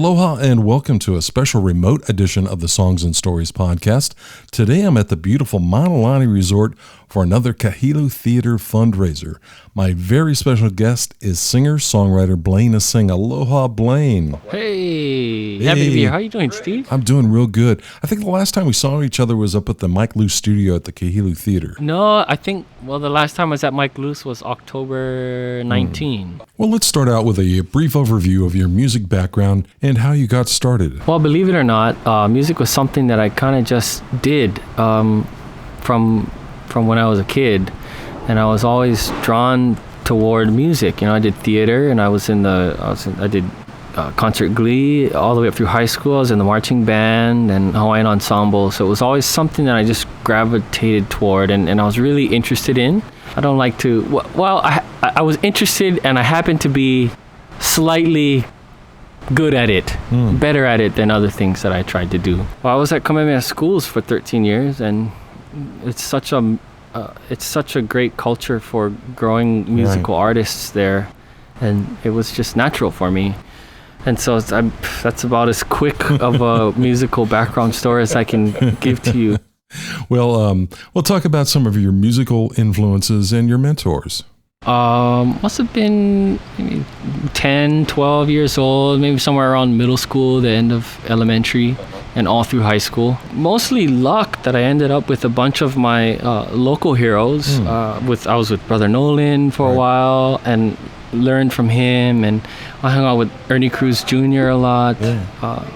Aloha and welcome to a special remote edition of the Songs and Stories podcast. Today I'm at the beautiful Maunalani Resort for another Kahilu Theater fundraiser. My very special guest is singer-songwriter Blayne Asing. Aloha, Blayne. Hey, happy to be here. How are you doing, Steve? I'm doing real good. I think the last time we saw each other was up at the Mike Luce studio at the Kahilu Theater. No, I think, the last time I was at Mike Luce was October 19. Well, let's start out with a brief overview of your music background and how you got started. Well, believe it or not, music was something that I kind of just did from when I was a kid, and I was always drawn toward music. You know, I did theater, and I did concert glee all the way up through high school. I was in the marching band and Hawaiian ensemble, so it was always something that I just gravitated toward, and I was really interested in. I don't like to, I was interested, and I happened to be slightly good at it, better at it than other things that I tried to do. Well, I was at Kamehameha Schools for 13 years, and it's such a great culture for growing musical artists there, and it was just natural for me. And so that's about as quick of a musical background story as I can give to you. Well, we'll talk about some of your musical influences and your mentors. Must have been maybe 10, 12 years old, maybe somewhere around middle school, the end of elementary, and all through high school. Mostly luck that I ended up with a bunch of my local heroes. I was with Brother Nolan for a while and learned from him, and I hung out with Ernie Cruz Jr. a lot.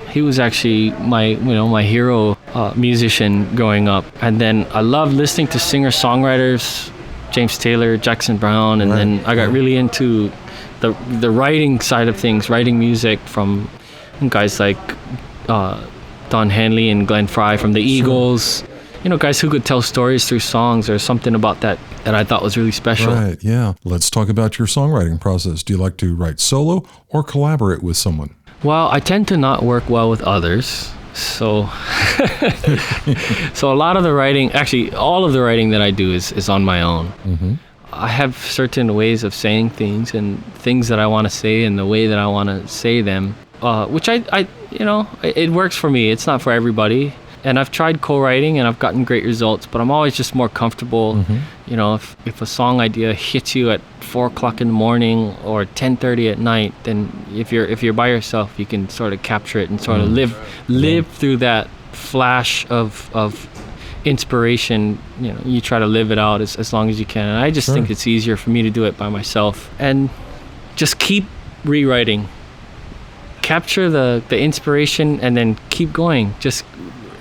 He was actually my hero musician growing up. And then I loved listening to singer-songwriters, James Taylor, Jackson Brown, and then I got really into the writing side of things, writing music from guys like Don Henley and Glenn Frey from the Eagles. You know, guys who could tell stories through songs. There's something about that I thought was really special. Right, yeah. Let's talk about your songwriting process. Do you like to write solo or collaborate with someone? Well, I tend to not work well with others. So a lot of the writing, actually all of the writing that I do is on my own. Mm-hmm. I have certain ways of saying things and things that I want to say and the way that I want to say them, which it works for me. It's not for everybody. And I've tried co-writing and I've gotten great results, but I'm always just more comfortable. You know, if a song idea hits you at 4:00 in the morning or 10:30 at night, then if you're by yourself, you can sort of capture it and sort of live through that flash of inspiration. You know, you try to live it out as long as you can. And I just think it's easier for me to do it by myself and just keep rewriting. Capture the inspiration and then keep going. Just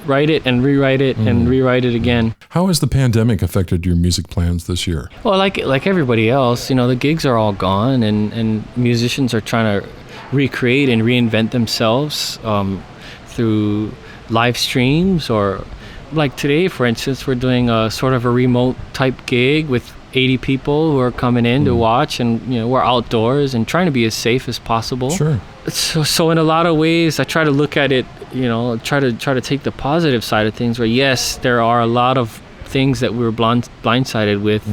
write it and rewrite it and rewrite it again. How has the pandemic affected your music plans this year? Well, like everybody else, you know, the gigs are all gone, and musicians are trying to recreate and reinvent themselves through live streams, or like today, for instance, we're doing a sort of a remote type gig with 80 people who are coming in to watch, and you know, we're outdoors and trying to be as safe as possible. Sure. So in a lot of ways, I try to look at it, you know, try to take the positive side of things, where yes, there are a lot of things that we were blindsided with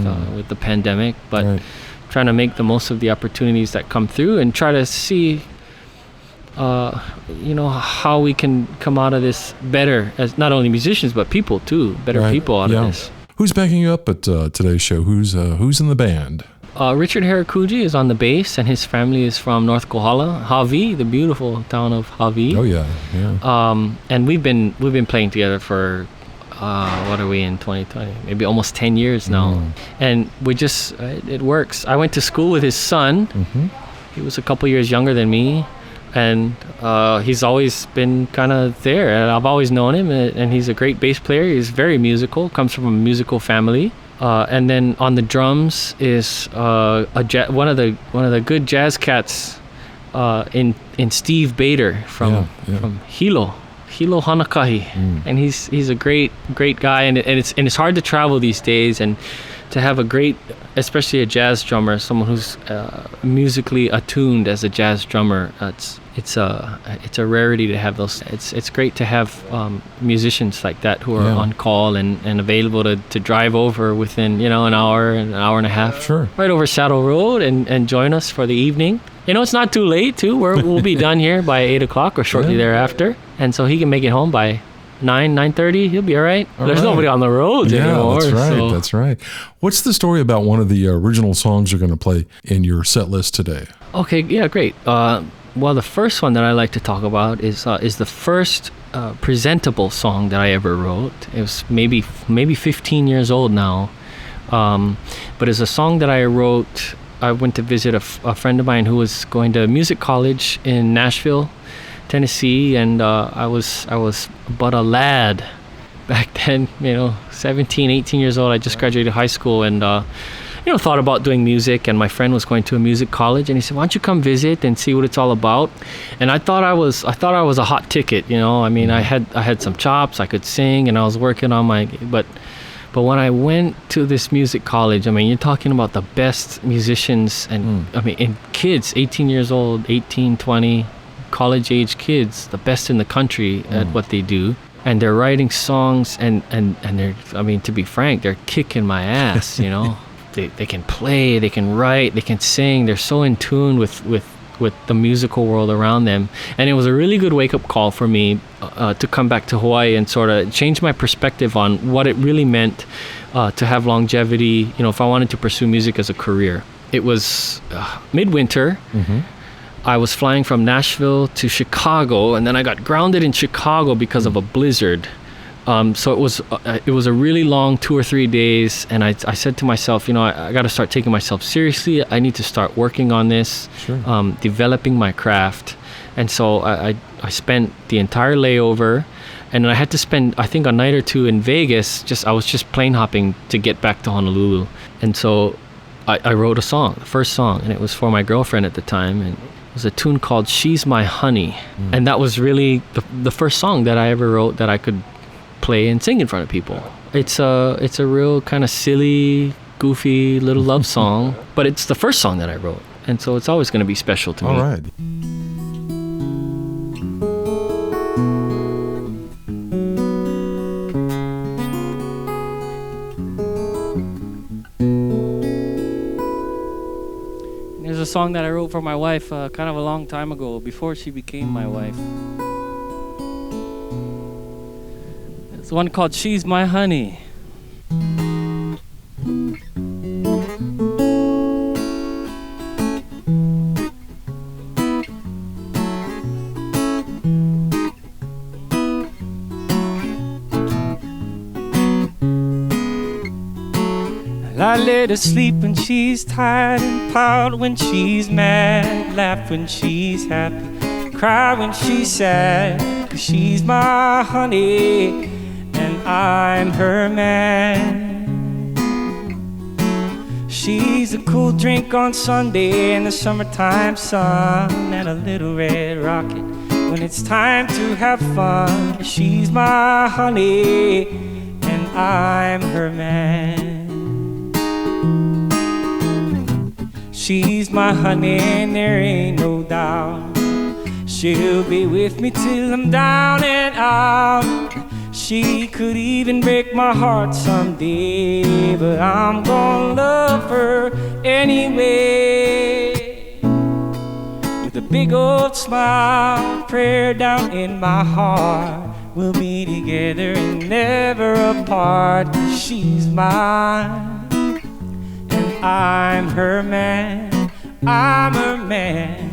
the pandemic, but trying to make the most of the opportunities that come through and try to see how we can come out of this better, as not only musicians but people too, better people out of this. Who's backing you up at today's show? Who's in the band? Richard Harakuji is on the bass, and his family is from North Kohala, Hawaii, the beautiful town of Hawaii. Oh yeah. And we've been playing together for what are we in 2020? Maybe almost 10 years now, and we just it works. I went to school with his son. He was a couple years younger than me, and he's always been kind of there, and I've always known him, and he's a great bass player. He's very musical, comes from a musical family. And then on the drums is one of the good jazz cats in Steve Bader from Hilo Hanakahi, and he's a great guy, and it's hard to travel these days, and to have a great, especially a jazz drummer, someone who's musically attuned as a jazz drummer. It's a rarity to have those. It's great to have musicians like that who are on call and available to drive over within an hour and a half, right over Saddle Road, and join us for the evening. It's not too late too. We'll be done here by 8 o'clock or shortly thereafter, and so he can make it home by 9:30. He'll be all right. There's nobody on the roads anymore. That's right. So. That's right. What's the story about one of the original songs you're going to play in your set list today? Okay, yeah, great. Well, the first one that I like to talk about is the first presentable song that I ever wrote. It was maybe 15 years old now, but it's a song that I wrote. I went to visit a friend of mine who was going to music college in Nashville, Tennessee, and I was but a lad back then, 17, 18 years old. I just graduated high school and thought about doing music, and my friend was going to a music college, and he said, "Why don't you come visit and see what it's all about?" And I thought I was a hot ticket, I mean, I had some chops, I could sing, and I was working on but when I went to this music college, I mean, you're talking about the best musicians and kids, 18 years old, 18, 20, college age kids, the best in the country at what they do. And they're writing songs and they're, to be frank, they're kicking my ass, They can play, they can write, they can sing. They're so in tune with the musical world around them. And it was a really good wake-up call for me to come back to Hawaii and sort of change my perspective on what it really meant to have longevity, if I wanted to pursue music as a career. It was midwinter. Mm-hmm. I was flying from Nashville to Chicago, and then I got grounded in Chicago because of a blizzard. So it was a really long 2 or 3 days, and I said to myself, I got to start taking myself seriously. I need to start working on this, developing my craft. And so I spent the entire layover, and I had to spend, I think, a night or two in Vegas. I was just plane hopping to get back to Honolulu. And so I wrote a song, the first song, and it was for my girlfriend at the time, and it was a tune called "She's My Honey." And that was really the first song that I ever wrote that I could play and sing in front of people. It's a real kind of silly, goofy little love song, but it's the first song that I wrote, and so it's always going to be special to me. All right. There's a song that I wrote for my wife kind of a long time ago, before she became my wife. It's one called "She's My Honey." I let her sleep when she's tired, and pout when she's mad, laugh when she's happy, cry when she's sad, 'cause she's my honey and I'm her man. She's a cool drink on Sunday in the summertime sun, and a little red rocket when it's time to have fun. She's my honey and I'm her man. She's my honey and there ain't no doubt she'll be with me till I'm down and out. She could even break my heart someday, but I'm gonna love her anyway. With a big old smile, prayer down in my heart, we'll be together and never apart. 'Cause she's mine and I'm her man, I'm her man.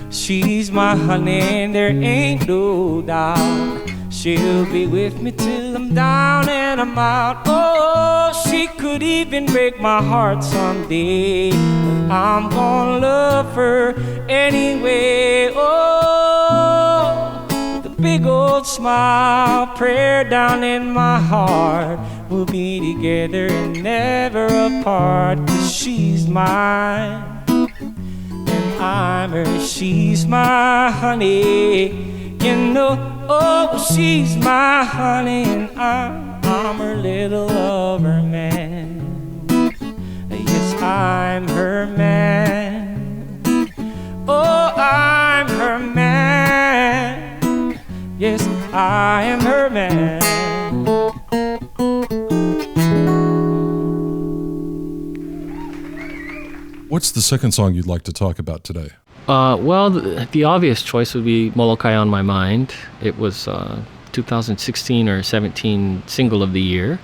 She's my honey and there ain't no doubt she'll be with me till I'm down and I'm out. Oh, she could even break my heart someday, but I'm gonna love her anyway. Oh, the big old smile, prayer down in my heart, we'll be together and never apart. 'Cause she's mine and I'm her, she's my honey. Oh, she's my honey and I'm her little lover man. Yes, I'm her man. Oh, I'm her man. Yes, I am her man. What's the second song you'd like to talk about today? Well, the obvious choice would be Molokai on My Mind. It was 2016 or 17 Single of the Year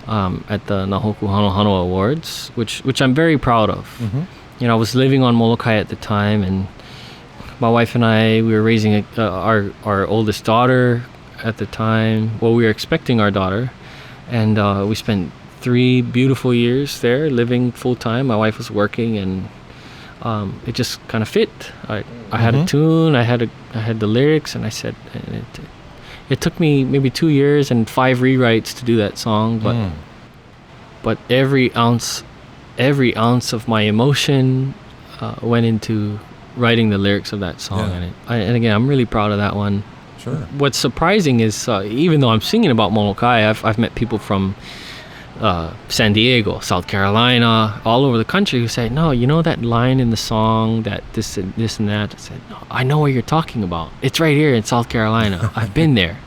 at the Nā Hōkū Hanohano Awards, which I'm very proud of. Mm-hmm. You know, I was living on Molokai at the time, and my wife and I, we were raising our oldest daughter at the time. Well, we were expecting our daughter, and we spent 3 beautiful years there living full-time. My wife was working, and it just kind of fit. I had a tune, I had the lyrics, and I said, and it took me maybe 2 years and 5 rewrites to do that song, but every ounce of my emotion went into writing the lyrics of that song. Yeah. And again, I'm really proud of that one. Sure. What's surprising is even though I'm singing about Molokai, I've met people from San Diego, South Carolina, all over the country who say, no, you know that line in the song, that this and that. I said, no, I know what you're talking about. It's right here in South Carolina. I've been there.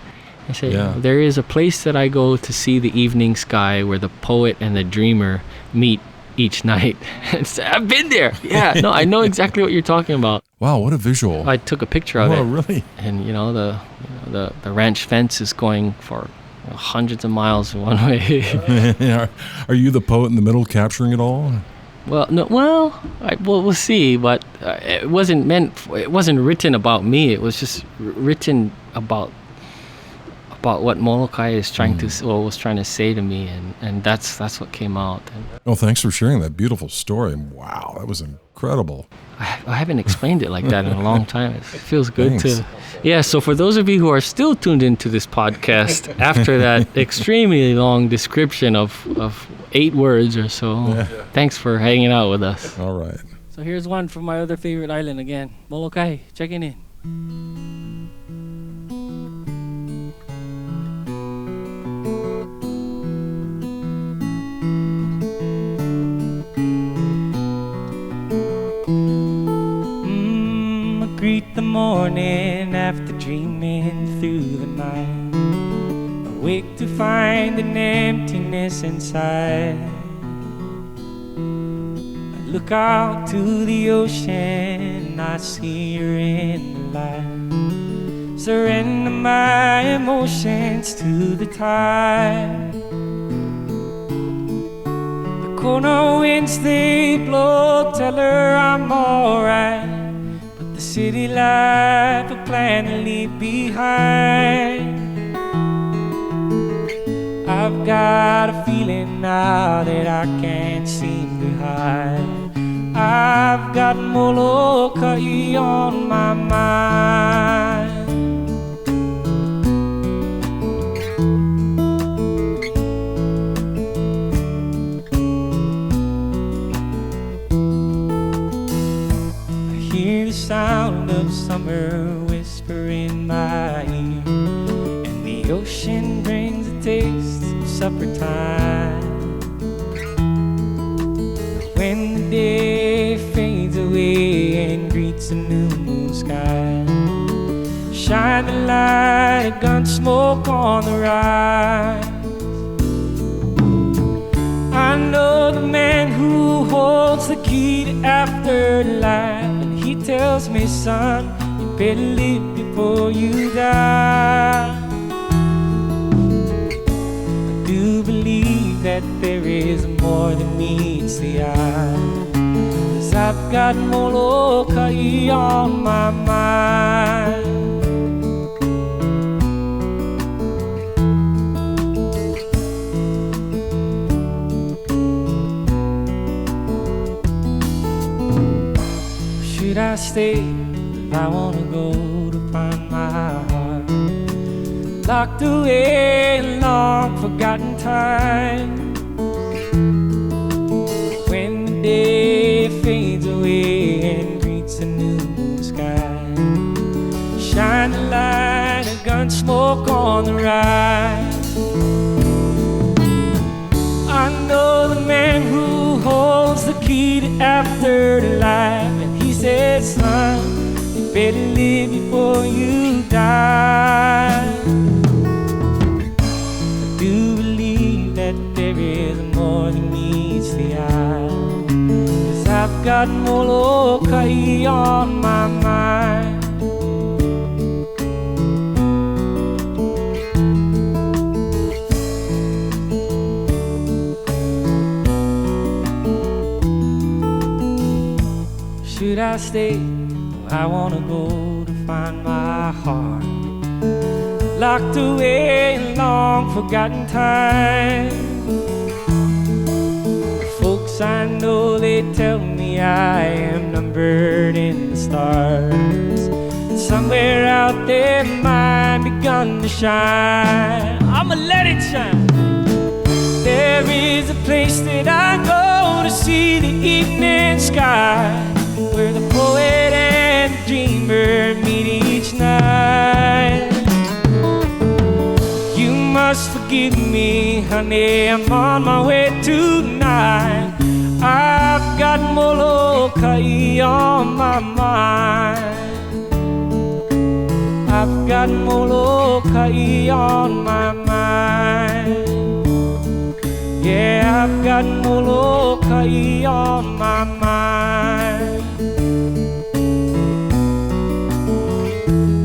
I said, Yeah. there is a place that I go to see the evening sky where the poet and the dreamer meet each night. And say, I've been there. Yeah, no, I know exactly what you're talking about. Wow, what a visual. I took a picture of Oh, it. really? And the ranch fence is going for hundreds of miles one way. Are you the poet in the middle capturing it all? Well, no. Well, we'll see. But it wasn't written about me. It was just written about what Molokai is was trying to say to me, and that's what came out. Oh, thanks for sharing that beautiful story. Wow, that was incredible. I haven't explained it like that in a long time. It feels good Thanks. to. Yeah, so for those of you who are still tuned into this podcast after that extremely long description of 8 words or so, thanks for hanging out with us. All right. So here's one from my other favorite island again, Molokai, checking in. Greet the morning after dreaming through the night. Awake to find an emptiness inside. I look out to the ocean, I see her in the light. Surrender my emotions to the tide. The corner winds they blow, tell her I'm alright. The city life I plan to leave behind. I've got a feeling now that I can't seem to hide. I've got Molokai on my mind. Sound of summer whisper in my ear, and the ocean brings a taste of supper time. When the day fades away and greets a new moon sky, shine the light of gun smoke on the rise. I know the man who holds the key to afterlife. He tells me, son, you better live before you die. I do believe that there is more than meets the eye, 'cause I've got Molokai on my mind. Should I stay? I wanna go to find my heart, locked away in long forgotten time. When the day fades away and greets a new sky, shine the light of gun smoke on the rise. I know the man who holds the key that there is more than meets the eye. 'Cause I've got Molokai on my mind. Should I stay? I wanna go to find my heart, locked away in long forgotten time. Folks I know, they tell me I am numbered in the stars. Somewhere out there mine begun to shine. I'ma let it shine. There is a place that I go to see the evening sky, where the poet and the dreamer meet each night. You must forgive me, honey, I'm on my way tonight. I've got Molokai on my mind. I've got Molokai on my mind. Yeah, I've got Molokai on my mind.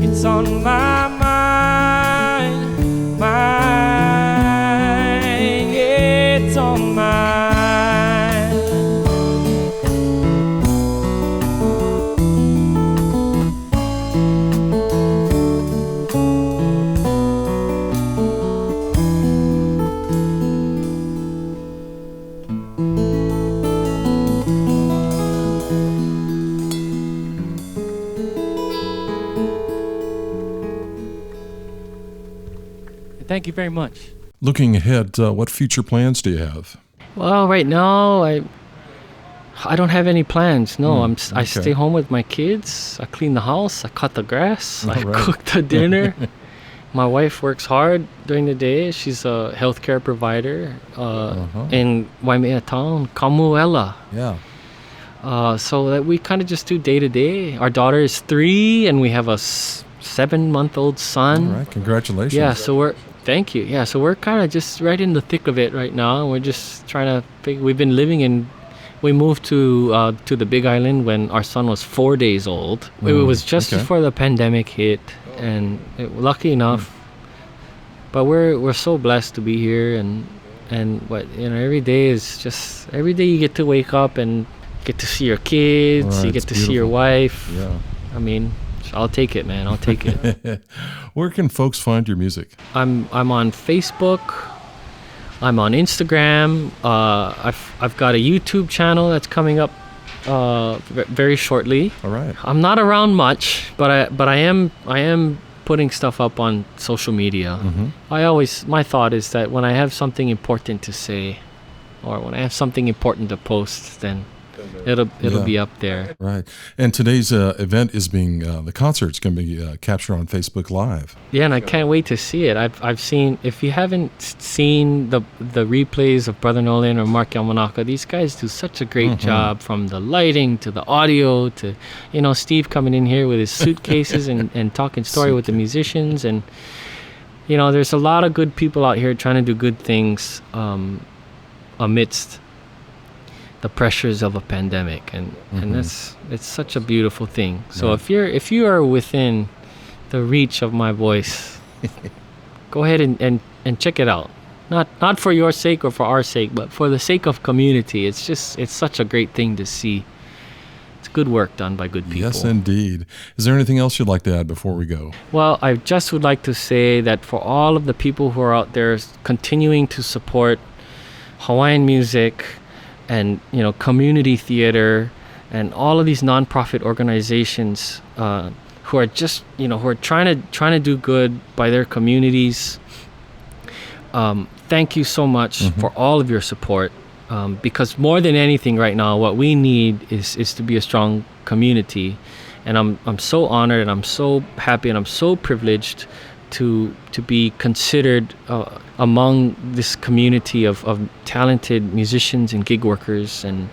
It's on my mind, mind, yeah, it's on my. Thank you very much. Looking ahead, what future plans do you have? Well, right now I don't have any plans. No, I stay home with my kids. I clean the house. I cut the grass. I cook the dinner. My wife works hard during the day. She's a healthcare provider in Waimea Town, Kamuela. Yeah. So that we kind of just do day to day. Our daughter is 3, and we have a 7-month-old son. All right, congratulations. Yeah, so thank you. Yeah, so we're kind of just right in the thick of it right now. We're just trying to we've been living in. We moved to the Big Island when our son was 4 days old. It was just before the pandemic hit, and lucky enough. But we're so blessed to be here, and what every day is just every day you get to wake up and get to see your kids. Right, you get to see your wife. Yeah. I mean, I'll take it, man. I'll take it. Where can folks find your music? I'm on Facebook. I'm on Instagram. I've got a YouTube channel that's coming up very shortly. All right. I'm not around much, but I am putting stuff up on social media. My thought is that when I have something important to say, or when I have something important to post, then it'll be up there. Right. And today's event is being the concert's going to be captured on Facebook Live. Yeah, and I can't wait to see it. I've seen, if you haven't seen the replays of Brother Nolan or Mark Yamanaka, these guys do such a great job, from the lighting to the audio to Steve coming in here with his suitcases and talking story with the musicians, and there's a lot of good people out here trying to do good things amidst the pressures of a pandemic, and it's such a beautiful thing. So if you are within the reach of my voice, go ahead and check it out. Not for your sake or for our sake, but for the sake of community. It's such a great thing to see. It's good work done by good people. Yes, indeed. Is there anything else you'd like to add before we go? Well, I just would like to say that for all of the people who are out there continuing to support Hawaiian music and community theater and all of these nonprofit organizations who are just who are trying to do good by their communities, thank you so much for all of your support, because more than anything right now what we need is to be a strong community, and I'm so honored and I'm so happy and I'm so privileged to be considered among this community of talented musicians and gig workers and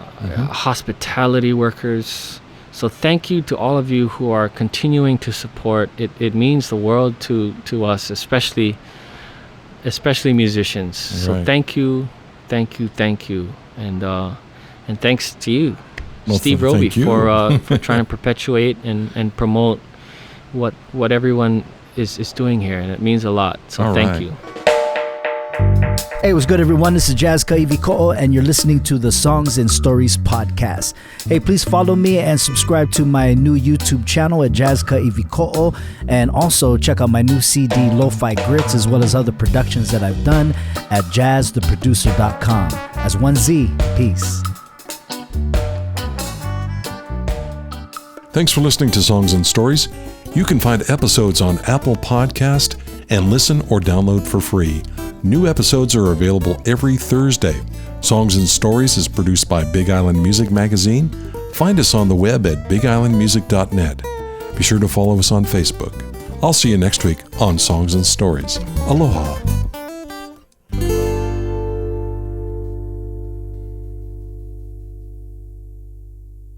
hospitality workers. So thank you to all of you who are continuing to support. It means the world to us, especially especially musicians. So Right. thank you, and thanks to you, Well, Steve Roby, thank you. for trying to perpetuate and promote what everyone is doing here, and it means a lot. So All thank right. you. Hey, what's good, everyone? This is Jazz Ka'ivi, and you're listening to the Songs and Stories podcast. Hey, please follow me and subscribe to my new YouTube channel at Jazz Ka'ivi, and also check out my new CD, Lo-Fi Grits, as well as other productions that I've done at jazztheproducer.com. As one Z, peace. Thanks for listening to Songs and Stories. You can find episodes on Apple Podcast and listen or download for free. New episodes are available every Thursday. Songs and Stories is produced by Big Island Music Magazine. Find us on the web at bigislandmusic.net. Be sure to follow us on Facebook. I'll see you next week on Songs and Stories. Aloha.